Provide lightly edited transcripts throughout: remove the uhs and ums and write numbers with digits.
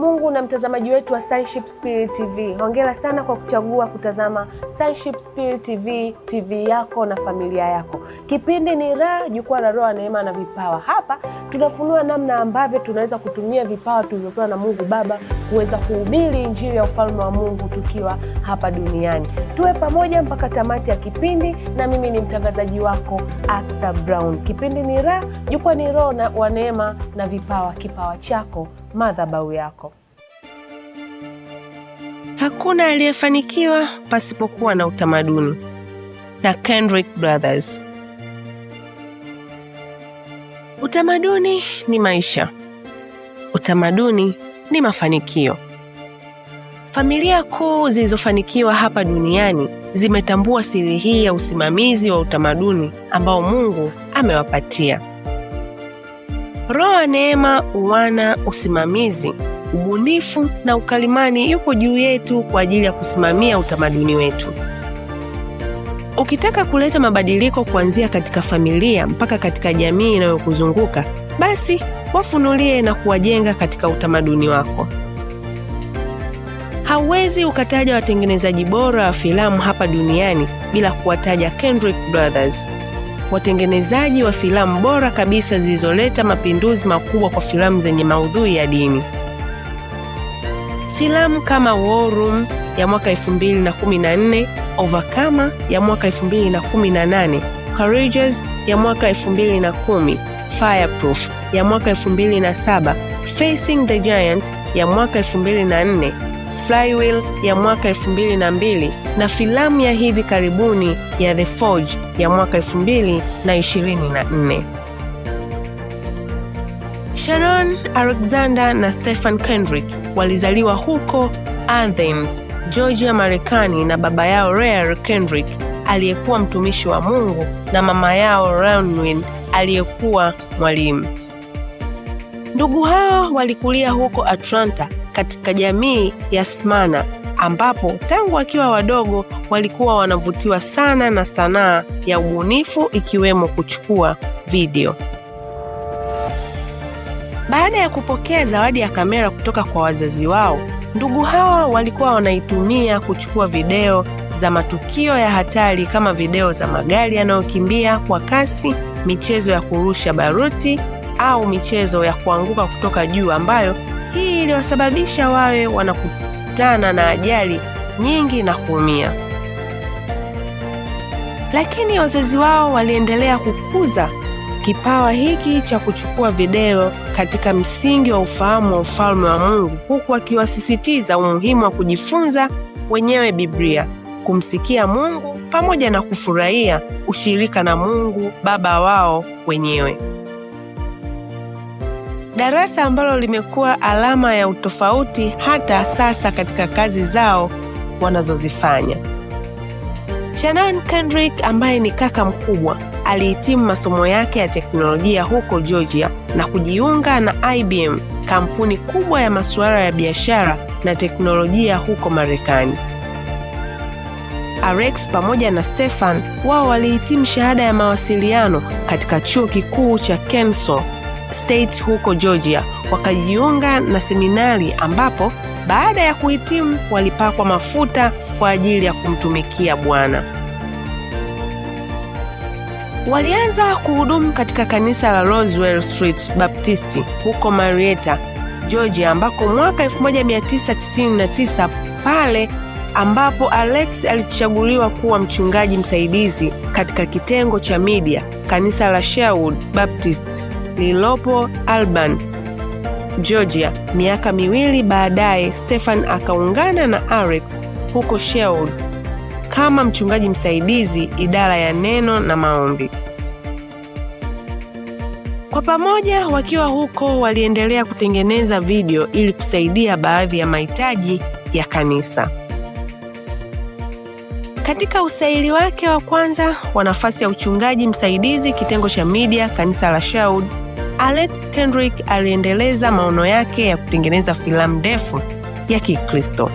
Mungu na mtazamaji wetu wa Sonship Spirit TV. Hongera sana kwa kuchagua kutazama Sonship Spirit TV, TV yako na familia yako. Kipindi ni Raha, jukwaa la roho, neema na vipawa. Hapa tunafunua namna ambavyo tunaweza kutumia vipawa tulivyopewa na Mungu Baba kuweza kuhubiri injili ya ufalme wa Mungu tukiwa hapa duniani. Tuwe pamoja mpaka tamati ya kipindi, na mimi ni mtangazaji wako Aksa Brown. Kipindi ni Raha, jukwaa ni roho wa neema na vipawa. Kipawa chako, madhabahu yako. Hakuna aliyefanikiwa pasipokuwa na utamaduni, na Kendrick Brothers. Utamaduni ni maisha. Utamaduni ni mafanikio. Familia kuu zilizofanikiwa hapa duniani zimetambua siri hii ya usimamizi wa utamaduni ambao Mungu amewapatia. Roho wa neema, uwana, usimamizi, ubunifu na ukalimani yupo juu yetu kwa ajili ya kusimamia utamaduni wetu. Ukitaka kuleta mabadiliko kuanzia katika familia mpaka katika jamii inayokuzunguka, basi wafunulie na kuwajenga katika utamaduni wako. Hauwezi ukataja watengenezaji bora wa filamu hapa duniani bila kuwataja Kendrick Brothers, watengenezaji wa filamu bora kabisa zilizoleta mapinduzi makubwa kwa filamu zenye maudhui ya dini. Filamu kama War Room ya mwaka 2014, Overcomer ya mwaka 2018, Courageous ya mwaka 2010, Fireproof ya mwaka 2007, Facing the Giant ya mwaka 2004, Flywheel ya mwaka 2002 na filamu ya hivi karibuni ya The Forge ya mwaka 2024. Sharon Alexander na Stephen Kendrick walizaliwa huko Athens, Georgia, Marekani, na baba yao Rare Kendrick aliyekuwa mtumishi wa Mungu na mama yao Rawnwin aliyekuwa mwalimu. Ndugu hao walikulia huko Atlanta katika jamii ya Smyrna, ambapo tangu wakiwa wadogo walikuwa wanavutiwa sana na sanaa ya ubunifu ikiwemo kuchukua video. Baada ya kupokea zawadi ya kamera kutoka kwa wazazi wao, ndugu hawa walikuwa wanaitumia kuchukua video za matukio ya hatari kama video za magari yanayokimbia kwa kasi, michezo ya kurusha baruti au michezo ya kuanguka kutoka juu, ambayo hii iliwasababisha wawe wanakutana na ajali nyingi na kuumia. Lakini wazazi wao waliendelea kukuza kipawa hiki cha kuchukua video katika msingi wa ufahamu wa ufalme wa Mungu, huku akiwasisitiza umuhimu wa kujifunza wenyewe Biblia, kumsikia Mungu pamoja na kufurahia ushirika na Mungu Baba wao wenyewe. Darasa ambalo limekuwa alama ya utofauti hata sasa katika kazi zao wanazozifanya. Sharon Kendrick, ambaye ni kaka mkubwa, alihitimu masomo yake ya teknolojia huko Georgia na kujiunga na IBM, kampuni kubwa ya masuala ya biashara na teknolojia huko Marekani. Alex pamoja na Stefan wao walihitimu shahada ya mawasiliano katika chuo kikuu cha Kennesaw State huko Georgia, wakajiunga na seminari ambapo baada ya kuhitimu walipakwa mafuta kwa ajili ya kumtumikia Bwana. Walianza kuhudumu katika kanisa la Roswell Street Baptisti huko Marietta, Georgia, ambako mwaka 1999 pale ambapo Alex alichaguliwa kuwa mchungaji msaidizi katika kitengo cha media kanisa la Sherwood Baptist lililopo Albany, Georgia. Miaka miwili baadaye, Stefan akaungana na Alex huko Sherwood kama mchungaji msaidizi idara ya neno na maombi. Kwa pamoja wakiwa huko waliendelea kutengeneza video ili kusaidia baadhi ya mahitaji ya kanisa. Katika usaili wake wa kwanza wa nafasi ya uchungaji msaidizi kitengo cha media kanisa la Sherwood, Alex Kendrick aliendeleza maono yake ya kutengeneza filamu ndefu ya Kikristo.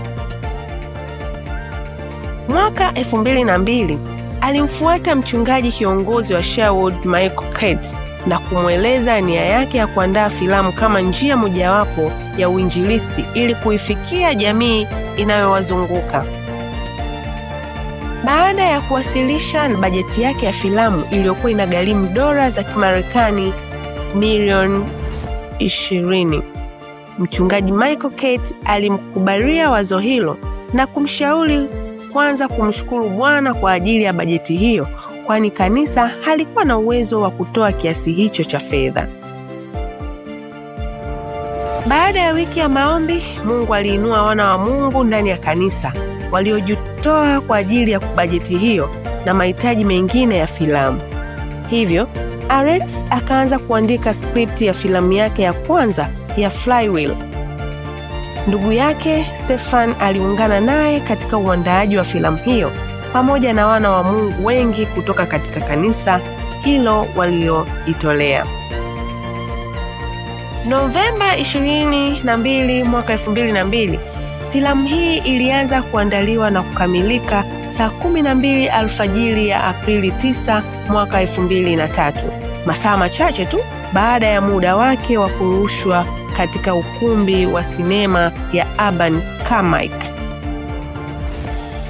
Mwaka 2002 alimfuata mchungaji kiongozi wa Sherwood Michael Kate na kumweleza nia yake ya kuandaa filamu kama njia mojawapo ya uinjilisti ili kuifikia jamii inayowazunguka. Baada ya kuwasilisha bajeti yake ya filamu iliyokuwa inagharimu dola za Kimarekani milioni 20, mchungaji Michael Kate alimkubalia wazo hilo na kumshauri kwanza kumshukuru Bwana kwa ajili ya bajeti hiyo, kwani kanisa halikuwa na uwezo wa kutoa kiasi hicho cha fedha. Baada ya wiki ya maombi, Mungu aliinua wana wa Mungu ndani ya kanisa waliojitoa kwa ajili ya bajeti hiyo na mahitaji mengine ya filamu. Hivyo, Alex akaanza kuandika skripti ya filamu yake ya kwanza ya Flywheel. Ndugu yake Stefan aliungana naye katika uandaaji wa filamu hiyo pamoja na wana wa Mungu wengi kutoka katika kanisa hilo waliojitolea. Novemba 22 mwaka 2002, filamu hii ilianza kuandaliwa na kukamilika saa 12 alfajiri ya Aprili 9 mwaka 2003, masaa machache tu baada ya muda wake wa kurushwa katika ukumbi wa sinema ya Urban Carmike.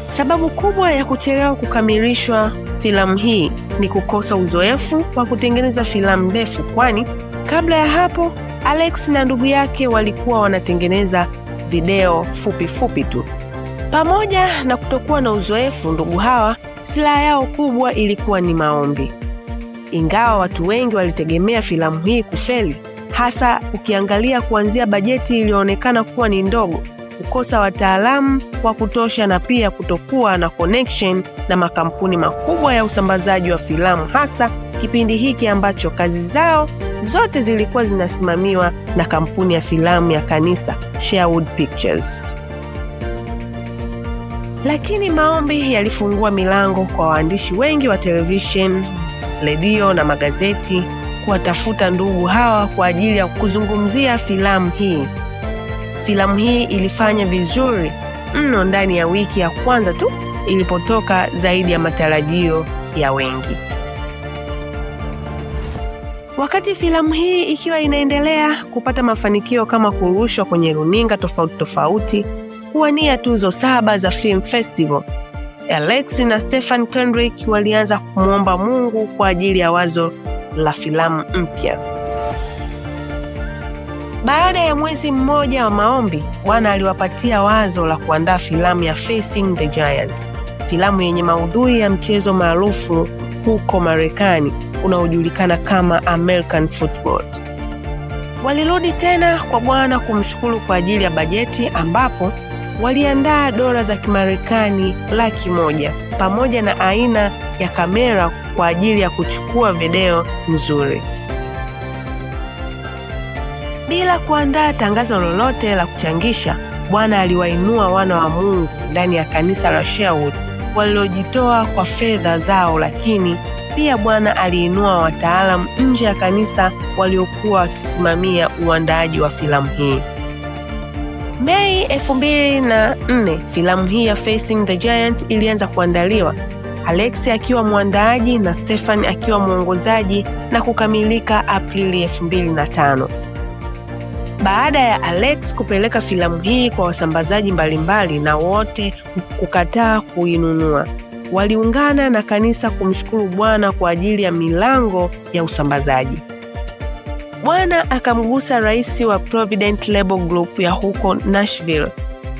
Sababu kubwa ya kuchelewa kukamilishwa filamu hii ni kukosa uzoefu wa kutengeneza filamu ndefu, kwani kabla ya hapo Alex na ndugu yake walikuwa wanatengeneza video fupi tu. Pamoja na kutokuwa na uzoefu, ndugu hawa silaha yao kubwa ilikuwa ni maombi. Ingawa watu wengi walitegemea filamu hii kufeli, hasa ukiangalia kuanzia bajeti iliyoonekana kuwa ni ndogo, kukosa wataalamu wa kutosha na pia kutokuwa na connection na makampuni makubwa ya usambazaji wa filamu, hasa kipindi hiki ambacho kazi zao zote zilikuwa zinasimamiwa na kampuni ya filamu ya kanisa Sherwood Pictures. Lakini maombi yalifungua milango kwa waandishi wengi wa television, redio na magazeti kuwatafuta ndugu hawa kwa ajili ya kuzungumzia filamu hii. Filamu hii ilifanya vizuri mno ndani ya wiki ya kwanza tu ilipotoka, zaidi ya matarajio ya wengi. Wakati filamu hii ikiwa inaendelea kupata mafanikio kama kurushwa kwenye runinga tofauti, kuwania tuzo 7 za Film Festival, Alex na Stefan Kendrick walianza kumwomba Mungu kwa ajili ya wazo la filamu mpya. Baada ya mwezi mmoja wa maombi, Bwana aliwapatia wazo la kuandaa filamu ya Facing the Giant, filamu yenye maudhui ya mchezo maarufu huko Marekani unaojulikana kama American Football. Walirudi tena kwa Bwana kumshukuru kwa ajili ya bajeti, ambapo waliandaa dola za Kimarekani 100,000 pamoja na aina ya kamera kwa ajili ya kuchukua video nzuri. Bila kuandaa tangazo lolote la kuchangisha, Bwana aliwainua wana wa Mungu ndani ya kanisa la Sherwood waliojitoa kwa fedha zao, lakini pia Bwana aliinua wataalamu nje ya kanisa waliokuwa wakisimamia uandaaji wa filamu hii. Mei 2004, filamu hii ya Facing the Giant ilianza kuandaliwa, Alex akiwa mwandaaji na Stefan akiwa mwongozaji, na kukamilika Aprili 2005. Baada ya Alex kupeleka filamu hii kwa wasambazaji mbalimbali na wote kukataa kuinunua, waliungana na kanisa kumshukuru Bwana kwa ajili ya milango ya usambazaji. Bwana akamgusa rais wa Provident Label Group ya huko Nashville,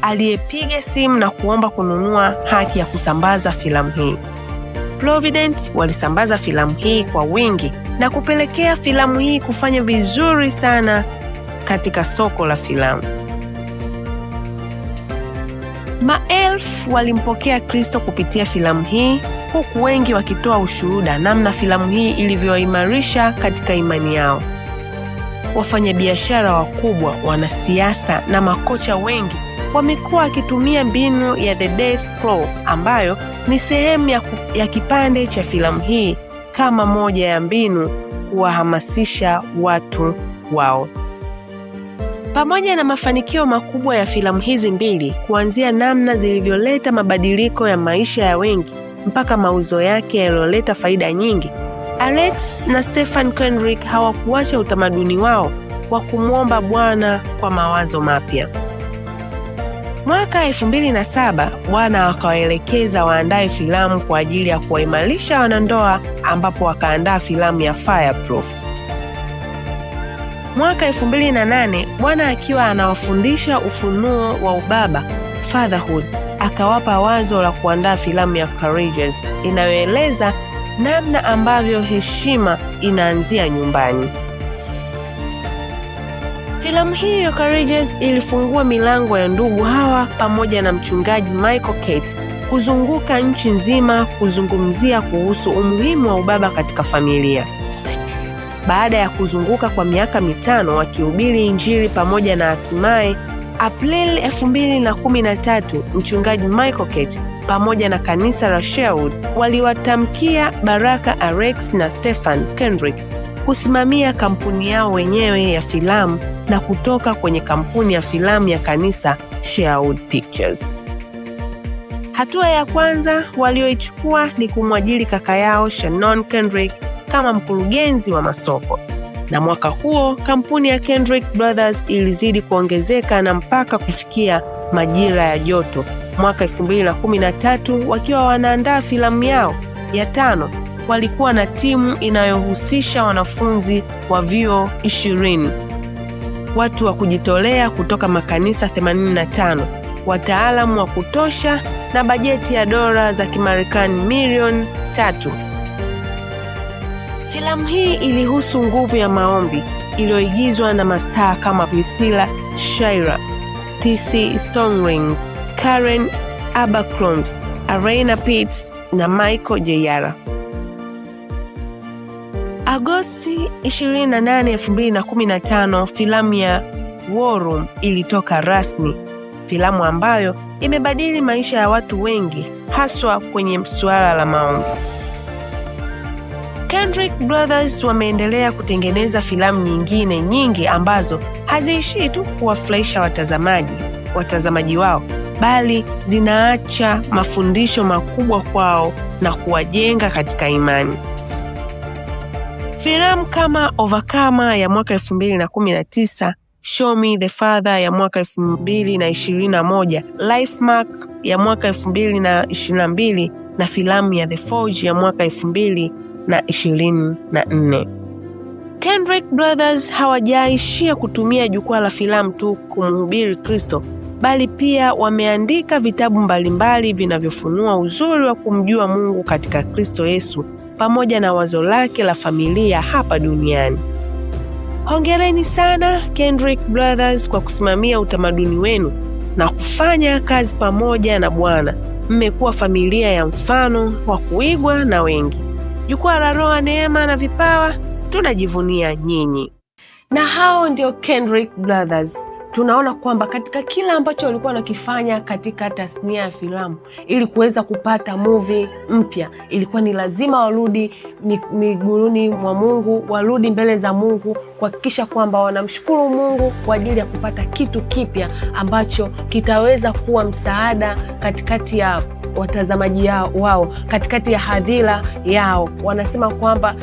aliyepiga simu na kuomba kununua haki ya kusambaza filamu hii. Provident walisambaza filamu hii kwa wingi na kupelekea filamu hii kufanya vizuri sana katika soko la filamu. Maelfu walimpokea Kristo kupitia filamu hii, huku wengi wakitoa ushuhuda namna filamu hii ilivyoimarisha katika imani yao. Wafanyabiashara wakubwa, wanasiasa na makocha wengi wamekuwa wakitumia mbinu ya The Death Claw, ambayo ni sehemu ya kipande cha filamu hii, kama moja ya mbinu kuwahamasisha watu wao. Pamoja na mafanikio makubwa ya filamu hizi mbili, kuanzia namna zilivyoleta mabadiliko ya maisha ya wengi mpaka mauzo yake yaliyoleta faida nyingi, Alex na Stefan Kendrick hawakuacha utamaduni wao wa kumwomba Bwana kwa mawazo mapya. Mwaka 2007 Bwana akawaelekeza waandae filamu kwa ajili ya kuwaimarisha wanandoa, ambapo wakaandaa filamu ya Fireproof. Mwaka 2008 Bwana akiwa anawafundisha ufunuo wa ubaba, Fatherhood, akawapa wazo la kuandaa filamu ya Courageous inayoeleza namna ambavyo heshima inaanzia nyumbani. Filamu hii ya Courageous ilifungua milango ya ndugu hawa pamoja na mchungaji Michael Kate kuzunguka nchi nzima kuzungumzia kuhusu umuhimu wa ubaba katika familia. Baada ya kuzunguka kwa miaka 5 wakihubiri Injili pamoja na hatimaye Aprili 2013 mchungaji Michael Kate pamoja na kanisa la Sherwood waliwatamkia baraka Alex na Stephen Kendrick kusimamia kampuni yao wenyewe ya filamu na kutoka kwenye kampuni ya filamu ya kanisa Sherwood Pictures. Hatua ya kwanza walioichukua ni kumwajiri kaka yao Shannon Kendrick kama mkurugenzi wa masoko. Na mwaka huo kampuni ya Kendrick Brothers ilizidi kuongezeka na mpaka kufikia majira ya joto mwaka 2013 wakiwa wanaandaa filamu yao ya 5. Walikuwa na timu inayohusisha wanafunzi wa vyuo 20, watu wa kujitolea kutoka makanisa 85, wataalamu wa kutosha na bajeti ya dola za Kimarekani milioni 3. Filamu hii ilihusu nguvu ya maombi iliyoigizwa na mastaa kama Priscilla Shirer, T.C. Stongrings, Karen Abercrombie, Arena Pitts na Michael J. Agosti 28, 2015 filamu ya War Room ilitoka rasmi, filamu ambayo imebadili maisha ya watu wengi haswa kwenye suala la maombi. Kendrick Brothers wameendelea kutengeneza filamu nyingine nyingi ambazo haziishii tu kuwafurahisha watazamaji wao, bali zinaacha mafundisho makubwa kwao na kuwajenga katika imani. Filamu kama Overcomer ya mwaka 2019, Show Me the Father ya mwaka 2021, Lifemark ya mwaka 2022 na filamu ya The Forge ya mwaka 2024. Kendrick Brothers hawajaishia kutumia jukwaa la filamu tu kumhubiri Kristo, bali pia wameandika vitabu mbalimbali vinavyofunua uzuri wa kumjua Mungu katika Kristo Yesu pamoja na wazo lake la familia hapa duniani. Hongereni sana Kendrick Brothers kwa kusimamia utamaduni wenu na kufanya kazi pamoja na Bwana. Mmekuwa familia ya mfano wa kuigwa na wengi. Jukwaa la Roho, Neema na Vipawa, tunajivunia nyinyi. Na hao ndio Kendrick Brothers. Tunaona kwamba katika kila ambacho walikuwa wanakifanya katika tasnia ya filamu ili kuweza kupata movie mpya, ilikuwa ni lazima warudi miguuni mwa Mungu, warudi mbele za Mungu, kuhakikisha kwamba wanamshukuru Mungu kwa ajili ya kupata kitu kipya ambacho kitaweza kuwa msaada katikati ya watazamaji wao, katikati ya hadhira yao. Wanasema kwamba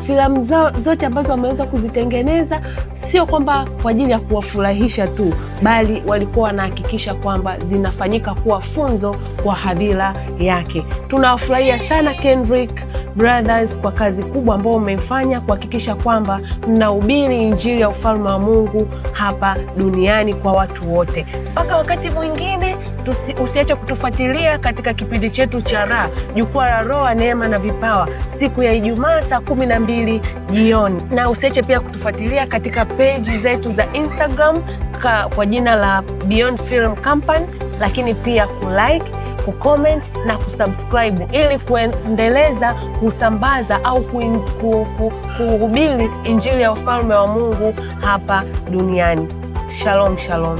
filamu zao zote ambazo wameweza kuzitengeneza sio kwamba kwa ajili ya kuwafurahisha tu, bali walikuwa wanahakikisha kwamba zinafanyika kuwa funzo kwa hadhira yake. Tunawafurahia sana Kendrick Brothers kwa kazi kubwa ambayo umefanya kuhakikisha kwamba mnahubiri Injili ya ufalme wa Mungu hapa duniani kwa watu wote. Mpaka wakati mwingine, usiache kutufuatilia katika kipindi chetu cha Raha, Jukwaa la Roho, Neema na Vipawa, siku ya Ijumaa saa 12 jioni. Na usiache pia kutufuatilia katika page zetu za Instagram kwa jina la Beyond Film Company, lakini pia kulike, kucomment na kusubscribe ili kuendeleza kusambaza au kuhubiri Injili ya ufalme wa Mungu hapa duniani. Shalom, shalom.